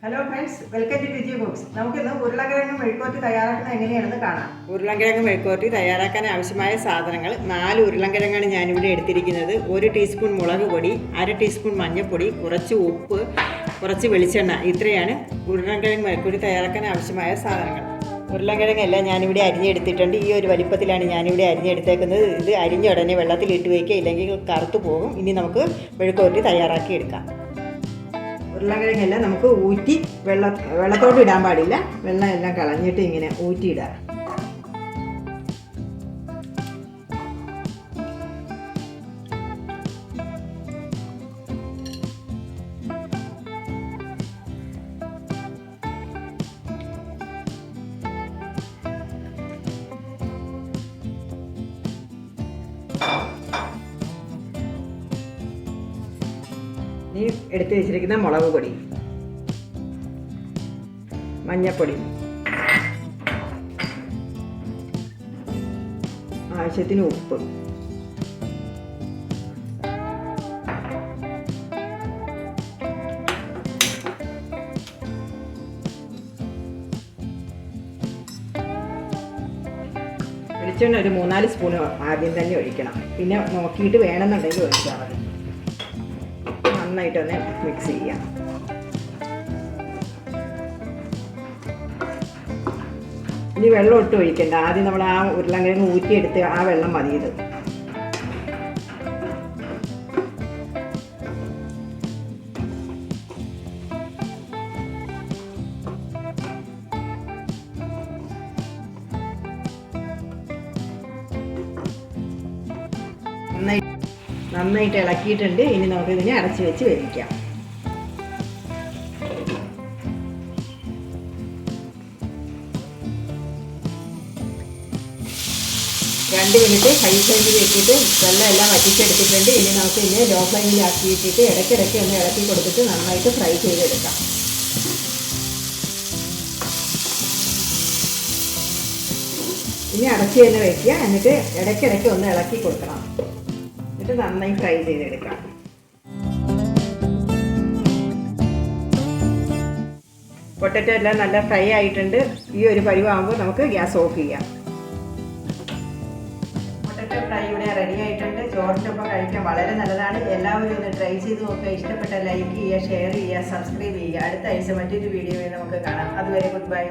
Hello friends, welcome to രുചി books. നമുക്കിന്ന് ഉരുളക്കിഴങ്ങ് മെഴുക്കുവരട്ടി തയ്യാറാക്കുന്നത് എങ്ങനെയാണെന്ന് കാണാം. ഉരുളക്കിഴങ്ങ് മെഴുക്കുവരട്ടി തയ്യാറാക്കാൻ ആവശ്യമായ സാധനങ്ങൾ 4 ഉരുളക്കിഴങ്ങാണ് ഞാനിവിടെ എടുത്തിരിക്കുന്നത്. 1 ടീസ്പൂൺ മുളക് പൊടി, 1/2 ടീസ്പൂൺ മഞ്ഞൾപ്പൊടി, കുറച്ച് ഉപ്പ്, കുറച്ച് വെളിച്ചെണ്ണ. ഇത്രയാണ് ഉരുളക്കിഴങ്ങ് മെഴുക്കുവരട്ടി തയ്യാറാക്കാൻ ആവശ്യമായ സാധനങ്ങൾ. ഉരുളക്കിഴങ്ങെല്ലാം ഞാനിവിടെ അരിഞ്ഞെടുത്തിട്ടുണ്ട്. ഈ ഒരു വലിപ്പത്തിലാണ് ഞാനിവിടെ അരിഞ്ഞെടുത്തേക്കുന്നത്. ഇത് അരിഞ്ഞ ഉടനെ വെള്ളത്തിലിട്ട് വയ്ക്കുക, ഇല്ലെങ്കിൽ കറുത്തു പോകും. ഇനി നമുക്ക് മെഴുക്കുവരട്ടി തയ്യാറാക്കി എടുക്കാം. ഉരുളക്കിഴങ്ങെല്ലാം നമുക്ക് ഊറ്റി വെള്ളത്തോട്ട് ഇടാൻ പാടില്ല. വെള്ളം എല്ലാം കളഞ്ഞിട്ട് ഇങ്ങനെ ഊറ്റിയിടാം. ഈ എടുത്ത് വെച്ചിരിക്കുന്ന മുളക് പൊടി, മഞ്ഞൾപ്പൊടി, ആവശ്യത്തിന് ഉപ്പ്, വെളിച്ചെണ്ണ ഒരു 3-4 സ്പൂൺ ആദ്യം തന്നെ ഒഴിക്കണം. പിന്നെ നോക്കിയിട്ട് വേണമെന്നുണ്ടെങ്കിൽ ഒഴിച്ചാൽ മതി. നന്നായിട്ടൊന്ന് മിക്സ് ചെയ്യാം. ഇനി വെള്ളം ഒട്ടും ഒഴിക്കണ്ട. ആദ്യം നമ്മൾ ആ ഉരുളക്കിഴങ്ങ് ഊറ്റിയെടുത്ത് ആ വെള്ളം മതി. ഇത് നന്നായിട്ട് ഇളക്കിയിട്ടുണ്ട്. ഇനി നമുക്കിതിനെ അടച്ചു വെച്ച് വേവിക്കാം. 2 മിനിറ്റ് ഹൈ ഫ്ലെയിമിൽ വെച്ചിട്ട് വെള്ളം എല്ലാം വറ്റിച്ചെടുത്തിട്ടുണ്ട്. ഇനി നമുക്ക് ഇതിനെ ലോ ഫ്ലെയിമിൽ ആക്കിയിട്ടിട്ട് ഇടയ്ക്കിടയ്ക്ക് ഒന്ന് ഇളക്കി കൊടുത്തിട്ട് നന്നായിട്ട് ഫ്രൈ ചെയ്തെടുക്കാം. ഇനി അടച്ച് തന്നെ വയ്ക്കുക. എന്നിട്ട് ഇടയ്ക്കിടയ്ക്ക് ഒന്ന് ഇളക്കി കൊടുക്കണം. എന്നിട്ട് നന്നായി ഫ്രൈ ചെയ്തെടുക്കാം. പൊട്ടറ്റോ എല്ലാം നല്ല ഫ്രൈ ആയിട്ടുണ്ട്. ഈ ഒരു പരുവാകുമ്പോൾ നമുക്ക് ഗ്യാസ് ഓഫ് ചെയ്യാം. പൊട്ടറ്റോ ഫ്രൈ ഇവിടെ റെഡി ആയിട്ടുണ്ട്. ചോറിൻ്റെ ഒപ്പം കഴിക്കാൻ വളരെ നല്ലതാണ്. എല്ലാവരും ഒന്ന് ട്രൈ ചെയ്ത് നോക്കുക. ഇഷ്ടപ്പെട്ട ലൈക്ക് ചെയ്യുക, ഷെയർ ചെയ്യുക, സബ്സ്ക്രൈബ് ചെയ്യുക. അടുത്ത ആഴ്ച മറ്റൊരു വീഡിയോയിൽ നമുക്ക് കാണാം. അതുവരെ ഗുഡ് ബൈ.